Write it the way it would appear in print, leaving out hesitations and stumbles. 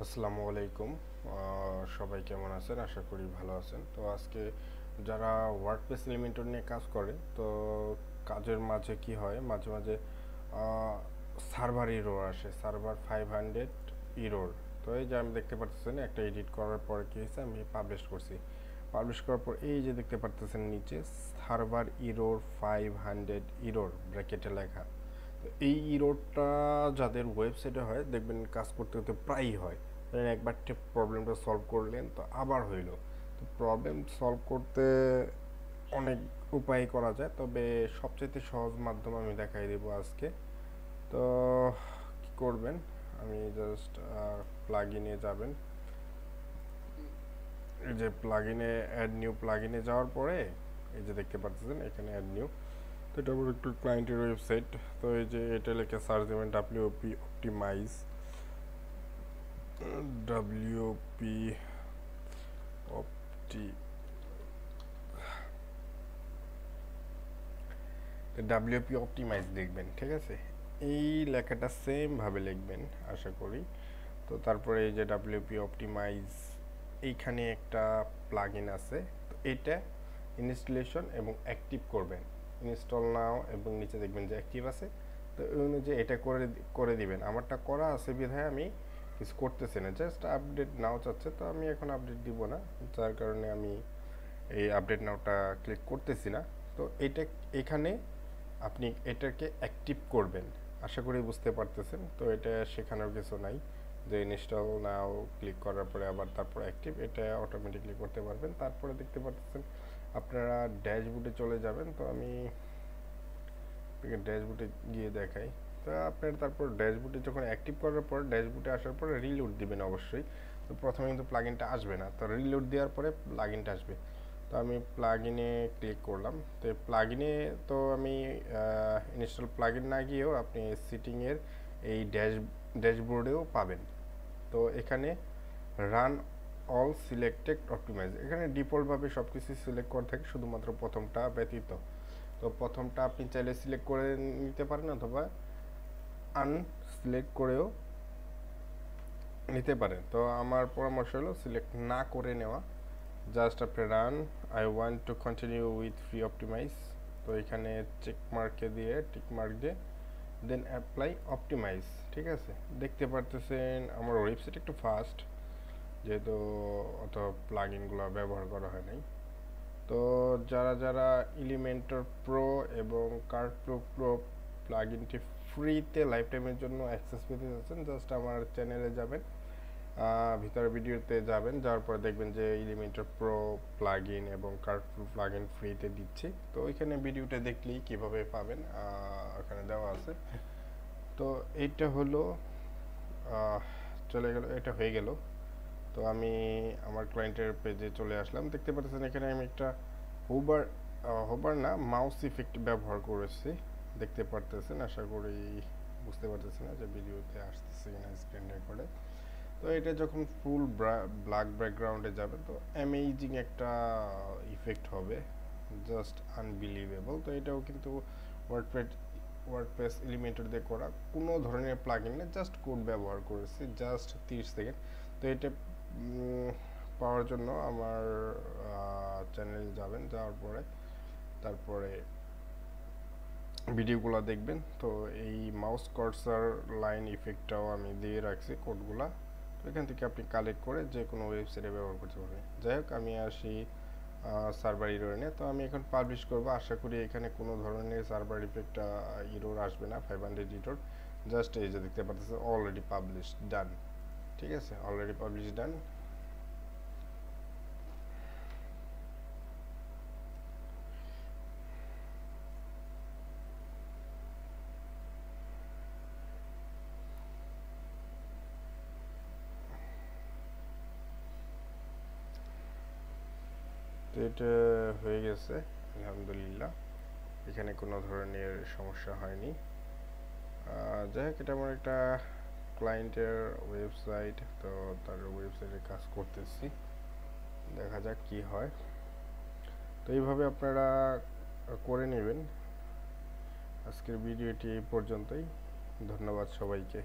আসসালামু আলাইকুম। সবাই কেমন আছেন? আশা করি ভালো আছেন। তো আজকে যারা ওয়ার্ডপ্রেস এলিমেন্টর নিয়ে কাজ করে, তো কাজের মাঝে কি হয়, মাঝে মাঝে সার্ভার ইরর আসে, সার্ভার 500 ইরর। তো এই যে আমি দেখতে পাচ্ছেন একটা এডিট করার পরে কি হয়েছে, আমি পাবলিশ করছি। পাবলিশ করার পর এই যে দেখতে পাচ্ছেন নিচে সার্ভার ইরর 500 ইরর ব্র্যাকেটে লেখা। তো এই ইরোডটা যাদের ওয়েবসাইটে হয় দেখবেন কাজ করতে করতে প্রায়ই হয়। ধরেন একবার প্রবলেমটা সলভ করলেন, তো আবার হইলো। তো প্রবলেম সলভ করতে অনেক উপায় করা যায়, তবে সবচেয়ে সহজ মাধ্যম আমি দেখাই দেব আজকে। তো কি করবেন, আমি জাস্ট প্লাগইনে যাবেন। এই যে প্লাগইনে অ্যাড নিউ প্লাগইনে যাওয়ার পরে এই যে দেখতে পাচ্ছেন এখানে অ্যাড নিউ। তো এটা আবার একটু ক্লায়েন্টের ওয়েবসাইট। তো এই যে এটা লিখে সার্চ দেবেন WP optimise, WP opti WP optimise লিখবেন, ঠিক আছে? এই লেখাটা সেম ভাবে লিখবেন আশা করি। তো তারপরে এই যে ডাব্লিউপি অপটিমাইজ, এইখানে একটা প্লাগইন আছে। তো এটা ইনস্টলেশন এবং অ্যাক্টিভ করবেন। ইনস্টল নাও এবং নিচে দেখবেন যে অ্যাক্টিভ আছে। তো এই অনুযায়ী এটা করে করে দিবেন। আমারটা করা আছে বিধায় আমি কিছু করতেছি না, জাস্ট আপডেট নাও চাচ্ছে, তো আমি এখন আপডেট দিব না, যার কারণে আমি এই আপডেট নাওটা ক্লিক করতেছি না। তো এটা এখানে আপনি এটাকে অ্যাক্টিভ করবেন, আশা করি বুঝতে পারতেছেন। তো এটা শেখানোর কিছু নাই যে ইনস্টল নাও ক্লিক করার পরে আবার তারপর অ্যাক্টিভ, এটা অটোমেটিকলি করতে পারবেন। তারপরে দেখতে পাচ্ছেন আপনারা ড্যাশবোর্ডে চলে যাবেন। তো আমি ড্যাশবোর্ডে গিয়ে দেখাই। তো আপনার তারপর ড্যাশবোর্ডে যখন অ্যাক্টিভ করার পর ড্যাশবোর্ডে আসার পরে রিলোড দিবেন অবশ্যই। তো প্রথমে কিন্তু প্লাগইনটা আসবে না, তো রিলোড দেওয়ার পরে প্লাগইনটা আসবে। তো আমি প্লাগইনে ক্লিক করলাম। তো প্লাগইনে তো আমি ইনস্টল প্লাগইন না গিয়েও আপনি সিটিংয়ের এই ড্যাশবোর্ডেও পাবেন। তো এখানে রান অল সিলেক্টেড অপটিমাইজ, এখানে ডিফল্টভাবে সব কিছু সিলেক্ট করা থাকে শুধুমাত্র প্রথমটা ব্যতীত। তো প্রথমটা আপনি চাইলে সিলেক্ট করে নিতে পারেন অথবা আনসিলেক্ট করেও নিতে পারেন। তো আমার পরামর্শ হলো সিলেক্ট না করে নেওয়া। জাস্ট আপনি run I want to continue with free optimize, তো এখানে চেক মার্কে দিয়ে টিক মার্ক দিয়ে দেন অ্যাপ্লাই অপটিমাইজ, ঠিক আছে? দেখতে পারতেছেন আমার ওয়েবসাইট একটু ফাস্ট, যেহেতু অত প্লাগইনগুলো ব্যবহার করা হয় নাই। তো যারা যারা এলিমেন্টর প্রো এবং কার্ডফ্লো প্রো প্লাগইনটি ফ্রিতে লাইফ টাইমের জন্য অ্যাক্সেস পেতে যাচ্ছেন, জাস্ট আমার চ্যানেলে যাবেন, ভিতরে ভিডিওতে যাবেন, যাওয়ার পরে দেখবেন যে এলিমেন্টর প্রো প্লাগইন এবং কার্ডফ্লো প্লাগইন ফ্রিতে দিচ্ছি। তো ওইখানে ভিডিওটা দেখলেই কীভাবে পাবেন ওখানে দেওয়া আছে। তো এইটা হলো চলে গেল, এটা হয়ে গেল। তো আমি আমার ক্লায়েন্টের পেজে চলে আসলাম। দেখতে পাচ্ছেন এখানে আমি একটা হোবার হোবার না মাউস ইফেক্ট ব্যবহার করেছি, দেখতে পারতেছেন। আশা করি বুঝতে পারতেছেন না যে ভিডিওতে আসতেছে কিনা স্ক্রিন রেকর্ডে। তো এটা যখন ফুল ব্ল্যাক ব্যাকগ্রাউন্ডে যাবে তো অ্যামেজিং একটা ইফেক্ট হবে, জাস্ট আনবিলিভেবল। তো এটাও কিন্তু ওয়ার্ডপ্রেস ওয়ার্ডপ্রেস এলিমেন্টর দিয়ে করা, কোনো ধরনের প্লাগইন না, জাস্ট কোড ব্যবহার করেছি, জাস্ট 30 সেকেন্ড। তো এটা পাওয়ার জন্য আমার চ্যানেল যাবেন, যাওয়ার পরে তারপরে ভিডিওগুলো দেখবেন। তো এই মাউস কার্সার লাইন ইফেক্টটাও আমি দিয়ে রাখছি কোডগুলা, তো এখান থেকে আপনি কালেক্ট করে যে কোনো ওয়েবসাইটে ব্যবহার করতে পারবেন। যাই হোক, আমি আসি সার্ভার ইরোর নিয়ে। তো আমি এখন পাবলিশ করব, আশা করি এখানে কোনো ধরনের সার্ভার ইফেক্ট ইরোর আসবে না, 500 ইরোর। জাস্ট এই যে দেখতে পাচ্ছেন অলরেডি পাবলিশ ডান, ঠিক আছে? অলরেডি পাবলিশ ডান। তো এটা হয়ে গেছে আলহামদুলিল্লাহ, এখানে কোনো ধরনের সমস্যা হয়নি। যাই হোক, এটা আমার একটা ক্লায়েন্টের ওয়েবসাইট, তো তার ওয়েবসাইটে কাজ করতেছি, দেখা যাক কি হয়। তো এইভাবে আপনারা করে নেবেন। আজকের ভিডিওটি এই পর্যন্তই, ধন্যবাদ সবাইকে।